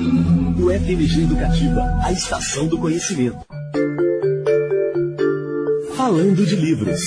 O FMG Educativa, a estação do conhecimento. Falando de livros.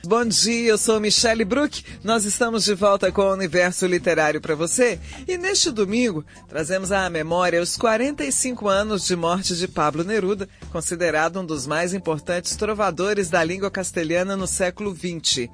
Bom dia, eu sou Michele Bruck. Nós estamos de volta com o Universo Literário para você. E neste domingo, trazemos à memória os 45 anos de morte de Pablo Neruda, considerado um dos mais importantes trovadores da língua castelhana no século XX.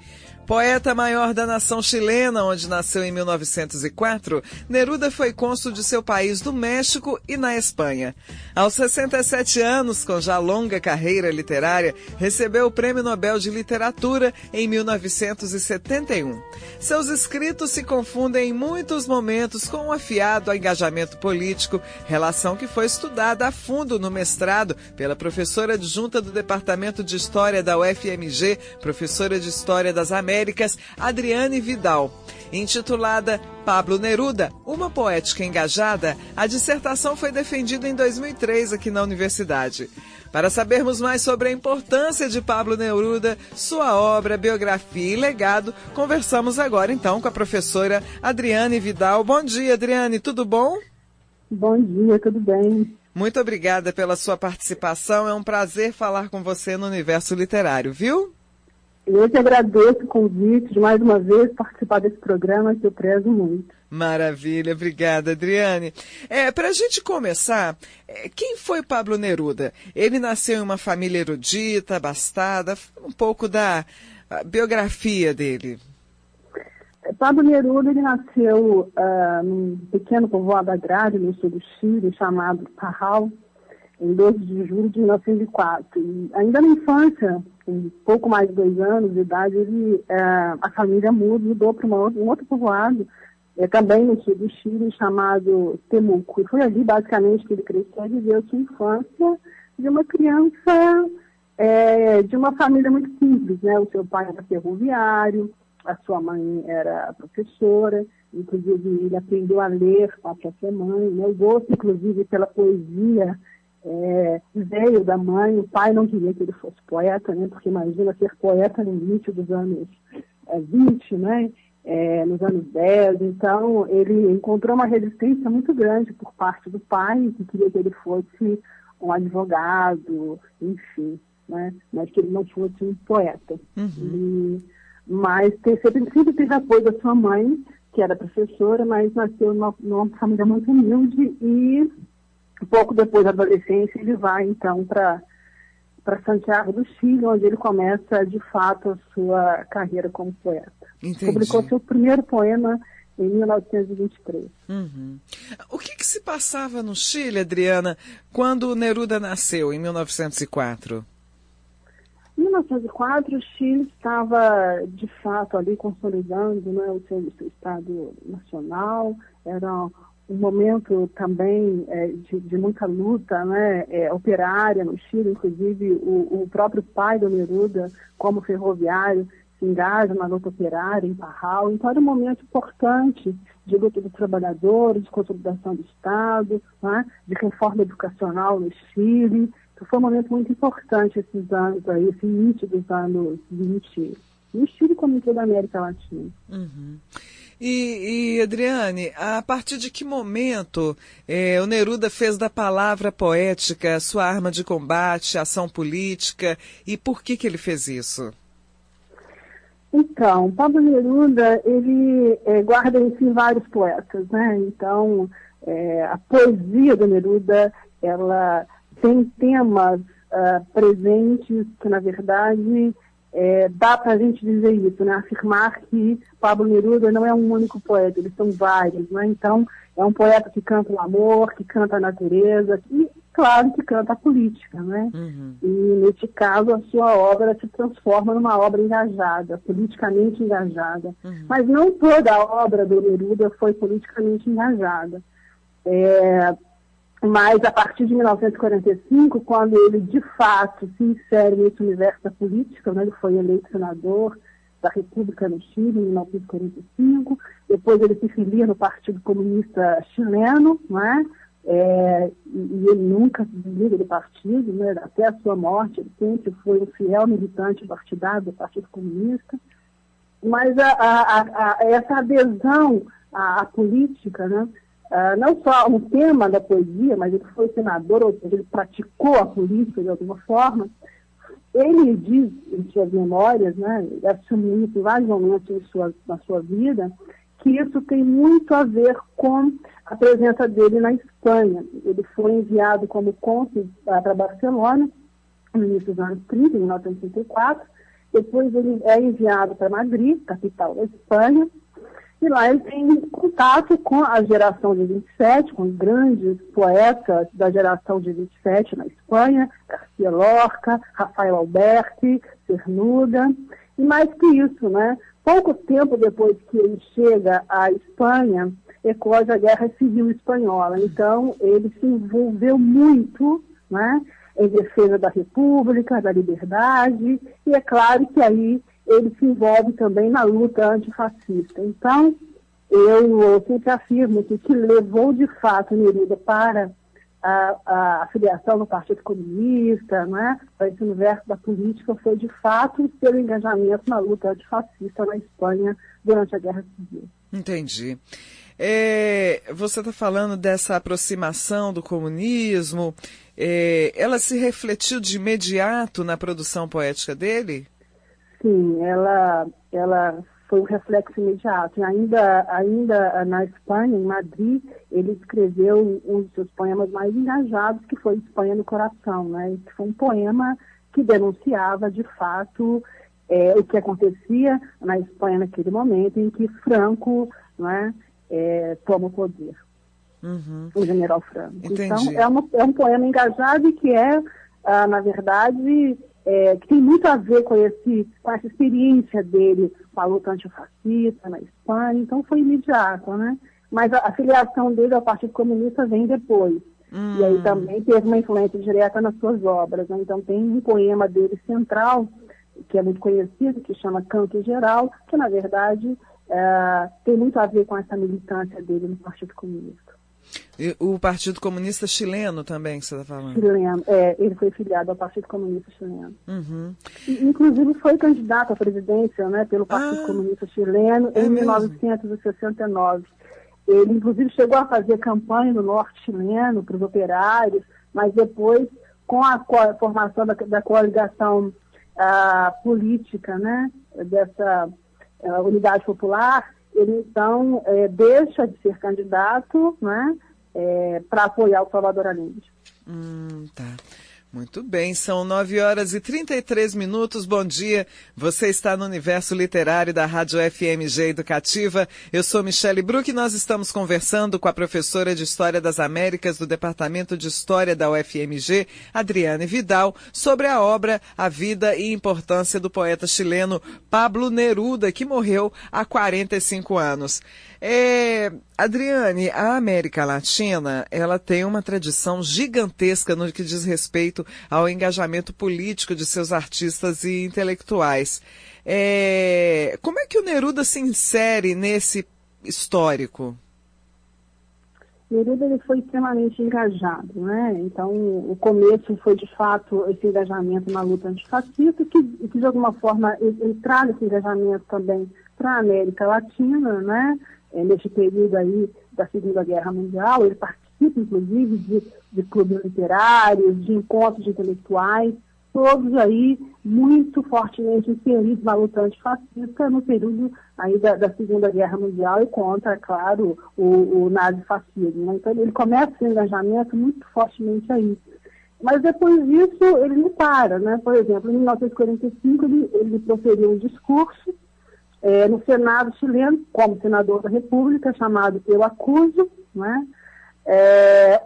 Poeta maior da nação chilena, onde nasceu em 1904, Neruda foi cônsul de seu país do México e na Espanha. Aos 67 anos, com já longa carreira literária, recebeu o Prêmio Nobel de Literatura em 1971. Seus escritos se confundem em muitos momentos com um afiado engajamento político, relação que foi estudada a fundo no mestrado pela professora adjunta do Departamento de História da UFMG, professora de História das Américas, Adriane Vidal. Intitulada Pablo Neruda, uma poética engajada, a dissertação foi defendida em 2003 aqui na universidade. Para sabermos mais sobre a importância de Pablo Neruda, sua obra, biografia e legado, conversamos agora então com a professora Adriane Vidal. Bom dia, Adriane, tudo bom? Bom dia, tudo bem. Muito obrigada pela sua participação, é um prazer falar com você no Universo Literário, viu? Eu que agradeço o convite de mais uma vez participar desse programa que eu prezo muito. Maravilha, obrigada, Adriane. Para a gente começar, quem foi Pablo Neruda? Ele nasceu em uma família erudita, abastada, um pouco da biografia dele. Pablo Neruda, ele nasceu num pequeno povoado agrário no sul do Chile, chamado Parral, em 12 de julho de 1904. E ainda na infância, com pouco mais de 2 anos de idade, a família mudou para um outro povoado, também no sul do Chile, chamado Temuco. E foi ali, basicamente, que ele cresceu e viveu sua infância de uma criança de uma família muito simples, né? O seu pai era ferroviário, a sua mãe era professora, inclusive ele aprendeu a ler com a própria mãe, né? O gosto, inclusive, pela poesia veio da mãe. O pai não queria que ele fosse poeta, né? Porque imagina ser poeta no início dos anos 20, né? Nos anos 10, então ele encontrou uma resistência muito grande por parte do pai, que queria que ele fosse um advogado, enfim, né? Mas que ele não fosse um poeta. Uhum. Mas sempre teve apoio da sua mãe, que era professora, mas nasceu numa família muito humilde e pouco depois da adolescência ele vai então para Santiago do Chile, onde ele começa de fato a sua carreira como poeta. Entendi. Publicou seu primeiro poema em 1923. Uhum. O que se passava no Chile, Adriana, quando Neruda nasceu, em 1904? Em 1904, o Chile estava, de fato, ali consolidando, né, o seu Estado nacional. Era um momento também de muita luta, né, operária no Chile. Inclusive, o próprio pai do Neruda, como ferroviário, se engaja na luta operária em Parral. Então, era um momento importante de luta dos trabalhadores, de consolidação do Estado, né, de reforma educacional no Chile. Então, foi um momento muito importante esses anos aí, esse início dos anos 20, no Chile como em toda a América Latina. Uhum. E, Adriane, a partir de que momento o Neruda fez da palavra poética sua arma de combate, ação política, e por que ele fez isso? Então, Pablo Neruda, ele guarda em si vários poetas, né? Então, a poesia do Neruda, ela tem temas presentes que, na verdade, dá para a gente dizer isso, né? Afirmar que Pablo Neruda não é um único poeta, eles são vários, né? Então, é um poeta que canta o amor, que canta a natureza, e, claro, que canta a política, né? Uhum. E, neste caso, a sua obra se transforma numa obra engajada, politicamente engajada. Uhum. Mas não toda a obra do Neruda foi politicamente engajada. Mas a partir de 1945, quando ele de fato se insere nesse universo da política, né, ele foi eleito senador da República no Chile em 1945, depois ele se filia no Partido Comunista Chileno, né, e ele nunca se desliga do partido, né? Até a sua morte, ele sempre foi um fiel militante partidário do Partido Comunista. Mas essa adesão à política, né? Não só um tema da poesia, mas ele foi senador, ou seja, ele praticou a política de alguma forma. Ele diz em suas memórias, né, ele assumiu isso em vários momentos na sua vida, que isso tem muito a ver com a presença dele na Espanha. Ele foi enviado como cônsul para Barcelona, no início dos anos 30, em 1934. Depois ele é enviado para Madrid, capital da Espanha, e lá ele tem contato com a geração de 27, com os grandes poetas da geração de 27 na Espanha, García Lorca, Rafael Alberti, Cernuda, e mais que isso, né? Pouco tempo depois que ele chega à Espanha, eclode a Guerra Civil Espanhola. Então, ele se envolveu muito, né, em defesa da República, da liberdade, e é claro que aí ele se envolve também na luta antifascista. Então, eu sempre afirmo que o que levou de fato Neruda para a filiação no Partido Comunista, né, para esse universo da política, foi de fato o seu engajamento na luta antifascista na Espanha durante a Guerra Civil. Entendi. Você está falando dessa aproximação do comunismo, ela se refletiu de imediato na produção poética dele? Sim, ela foi um reflexo imediato. E ainda na Espanha, em Madrid, ele escreveu um dos seus poemas mais engajados, que foi Espanha no Coração, né? Que foi um poema que denunciava, de fato, o que acontecia na Espanha naquele momento em que Franco, né, toma o poder. Uhum. O general Franco. Entendi. Então, é um poema engajado e que na verdade, que tem muito a ver com essa experiência dele com a luta antifascista na Espanha. Então, foi imediato, né? Mas a filiação dele ao Partido Comunista vem depois. E aí também teve uma influência direta nas suas obras, né? Então, tem um poema dele central, que é muito conhecido, que chama Canto Geral, que, na verdade, tem muito a ver com essa militância dele no Partido Comunista. E o Partido Comunista Chileno também, que você está falando? Chileno, ele foi filiado ao Partido Comunista Chileno. Uhum. E, inclusive foi candidato à presidência, né, pelo Partido Comunista Chileno em 1969. Ele, inclusive, chegou a fazer campanha no norte chileno para os operários, mas depois, com a formação da coligação política, né, dessa Unidade Popular, ele, então, deixa de ser candidato, né, para apoiar o Salvador Allende. Tá. Muito bem, são 9h33. Bom dia, você está no Universo Literário da Rádio FMG Educativa. Eu sou Michele Bruck e nós estamos conversando com a professora de História das Américas do Departamento de História da UFMG, Adriane Vidal, sobre a obra A Vida e Importância do poeta chileno Pablo Neruda, que morreu há 45 anos. Adriane, a América Latina, ela tem uma tradição gigantesca no que diz respeito ao engajamento político de seus artistas e intelectuais. Como é que o Neruda se insere nesse histórico? Neruda, ele foi extremamente engajado, né? Então, o começo foi, de fato, esse engajamento na luta antifascista, que de alguma forma, ele traz esse engajamento também para a América Latina, né? Neste período aí da Segunda Guerra Mundial. Ele participa, inclusive, de clubes literários, de encontros de intelectuais, todos aí muito fortemente inseridos na luta antifascista no período aí da Segunda Guerra Mundial e contra, claro, o nazifascismo, né? Então, ele começa esse engajamento muito fortemente aí. Mas depois disso, ele não para, né? Por exemplo, em 1945, ele proferiu um discurso no Senado chileno, como senador da República, chamado Eu Acuso, né?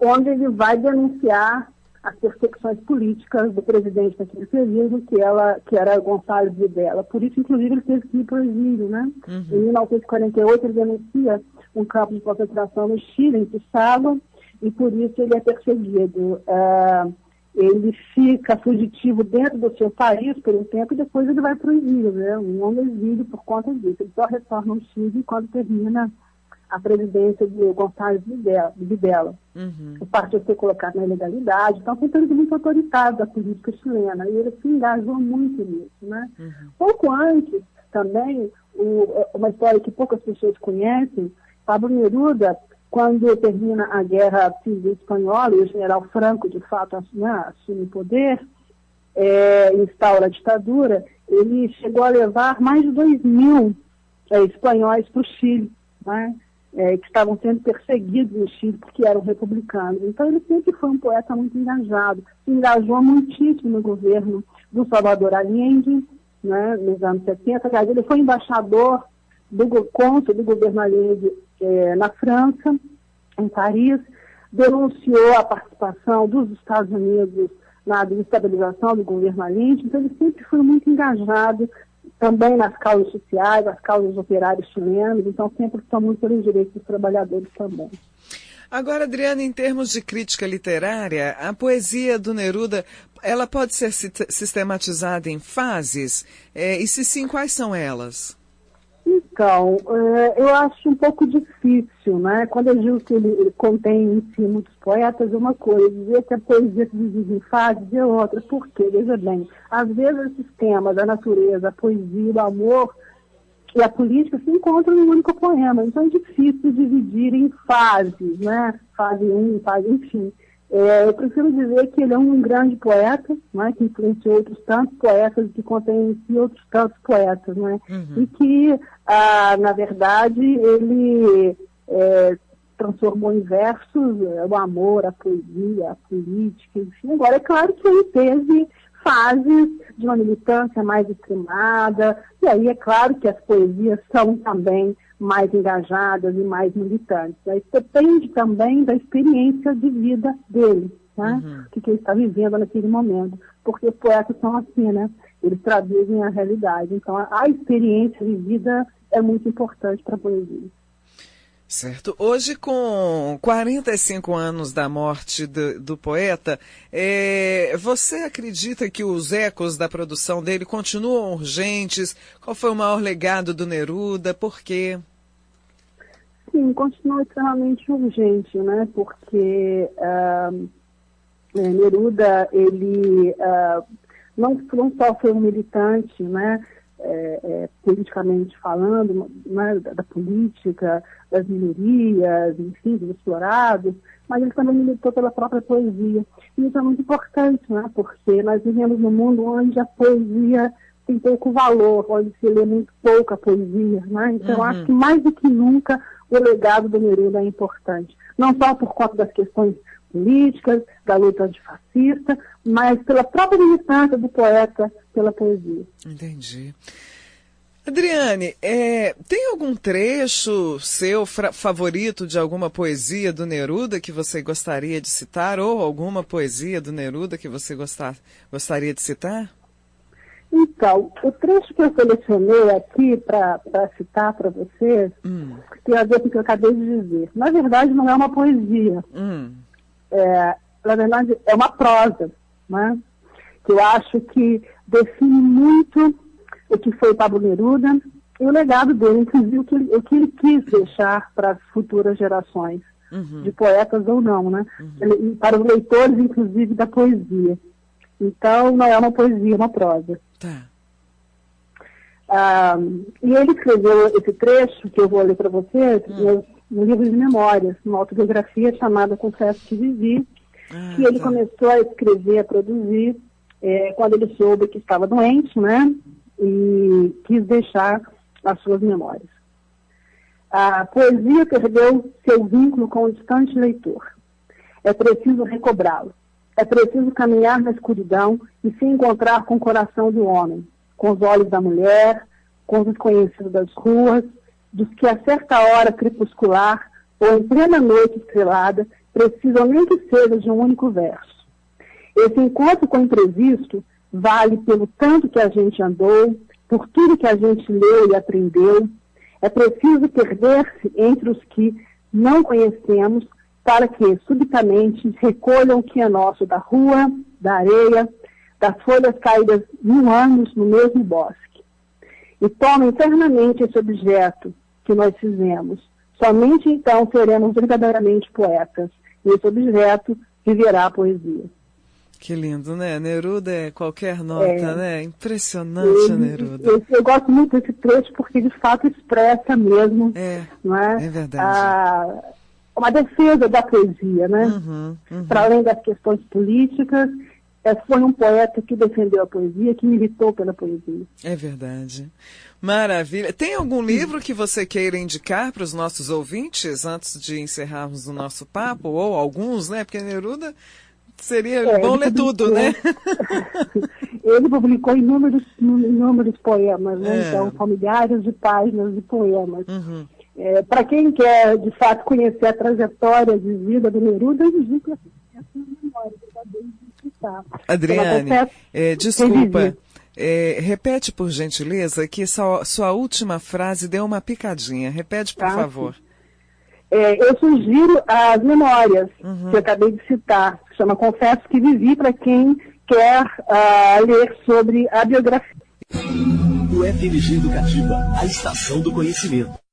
Onde ele vai denunciar as perseguições políticas do presidente daquele período, que era Gonçalves Videla. Por isso, inclusive, ele teve que ir para o exílio, né? Uhum. Em 1948, ele denuncia um campo de concentração no Chile, em Pisagua, e por isso ele é perseguido. Ele fica fugitivo dentro do seu país por um tempo e depois ele vai para o exílio, né? Um longo exílio por conta disso. Ele só retorna ao Chile quando termina a presidência de Gonçalves Videla. O partido foi colocado na ilegalidade, então foi um período muito autoritário da política chilena, e ele se engajou muito nisso, né? Pouco antes, também, uma história que poucas pessoas conhecem, Pablo Neruda, quando termina a Guerra Civil Espanhola e o general Franco, de fato, assume o poder, instaura a ditadura, ele chegou a levar mais de 2.000 espanhóis para o Chile, né? Que estavam sendo perseguidos no Chile porque eram republicanos. Então ele sempre foi um poeta muito engajado, se engajou muitíssimo no governo do Salvador Allende, né, nos anos 70. Aliás, ele foi embaixador cônsul do governo Allende na França, em Paris, denunciou a participação dos Estados Unidos na desestabilização do governo Allende. Então ele sempre foi muito engajado também nas causas sociais, nas causas operárias chilenas, então sempre estão muito pelos direitos dos trabalhadores também. Agora, Adriana, em termos de crítica literária, a poesia do Neruda, ela pode ser sistematizada em fases? E se sim, quais são elas? Então, eu acho um pouco difícil, né? Quando eu digo que ele contém em si muitos poetas, é uma coisa, dizer que a poesia se divide em fases é outra. Por quê? Veja bem, às vezes esses temas da natureza, a poesia, o amor e a política se encontram em um único poema. Então é difícil dividir em fases, né? Fase 1, fase, enfim. Eu prefiro dizer que ele é um grande poeta, né, que influenciou outros tantos poetas, que contém em si outros tantos poetas, né? E que, na verdade, ele transformou em versos o amor, a poesia, a política, enfim. Agora, é claro que ele teve fases de uma militância mais extremada, e aí é claro que as poesias são também mais engajadas e mais militantes. Isso depende também da experiência de vida dele, né? O que ele está vivendo naquele momento. Porque os poetas são assim, né? Eles traduzem a realidade. Então, a experiência de vida é muito importante para a poesia. Certo. Hoje, com 45 anos da morte do poeta, você acredita que os ecos da produção dele continuam urgentes? Qual foi o maior legado do Neruda? Por quê? Sim, continua extremamente urgente, né? Porque Neruda, ele não só foi um militante, né? Politicamente falando, né, da política, das minorias, enfim, dos explorados, mas ele também militou pela própria poesia. E isso é muito importante, né, porque nós vivemos num mundo onde a poesia tem pouco valor, onde se lê muito pouca poesia, né? Então, eu acho que mais do que nunca o legado do Neruda é importante. Não só por conta das questões políticas, da luta antifascista, mas pela própria militância do poeta pela poesia. Entendi. Adriane, tem algum trecho seu favorito de alguma poesia do Neruda que você gostaria de citar, ou alguma poesia do Neruda que você gostaria de citar? Então, o trecho que eu selecionei aqui para citar para vocês tem a ver com o que eu acabei de dizer. Na verdade, não é uma poesia. Na verdade, é uma prosa, né? Que eu acho que define muito o que foi Pablo Neruda e o legado dele, inclusive o que ele quis deixar para as futuras gerações, de poetas ou não, né? Para os leitores, inclusive, da poesia. Então, não é uma poesia, é uma prosa. Tá. E ele escreveu esse trecho, que eu vou ler para vocês, no livro de memórias, uma autobiografia chamada Confesso que Vivi, que ele começou a escrever, a produzir, quando ele soube que estava doente, né? E quis deixar as suas memórias. A poesia perdeu seu vínculo com o distante leitor. É preciso recobrá-lo. É preciso caminhar na escuridão e se encontrar com o coração do homem, com os olhos da mulher, com os desconhecidos das ruas, dos que a certa hora crepuscular ou em plena noite estrelada precisam nem que seja de um único verso. Esse encontro com o imprevisto vale pelo tanto que a gente andou, por tudo que a gente leu e aprendeu. É preciso perder-se entre os que não conhecemos para que, subitamente, recolham o que é nosso da rua, da areia, das folhas caídas 1000 anos no mesmo bosque. E tomem internamente esse objeto que nós fizemos, Somente então seremos verdadeiramente poetas. Nesse objeto viverá a poesia. Que lindo, né? Neruda é qualquer nota, né? Impressionante a Neruda. Eu gosto muito desse trecho porque, de fato, expressa mesmo, não é? É verdade. Uma defesa da poesia, né? Para além das questões políticas, foi um poeta que defendeu a poesia, que militou pela poesia. É verdade. Maravilha. Tem algum livro que você queira indicar para os nossos ouvintes antes de encerrarmos o nosso papo? Ou alguns, né? Porque Neruda seria bom ler tudo, né? Ele publicou inúmeros poemas, né? Então, são milhares de páginas de poemas. Para quem quer, de fato, conhecer a trajetória de vida do Neruda, eu indico essa memória que eu acabei de citar. Adriane, desculpa. Repete, por gentileza, que sua última frase deu uma picadinha. Repete, por favor. Eu sugiro as memórias que eu acabei de citar, que chama Confesso que Vivi, para quem quer ler sobre a biografia. O FMG Educativa, a estação do conhecimento.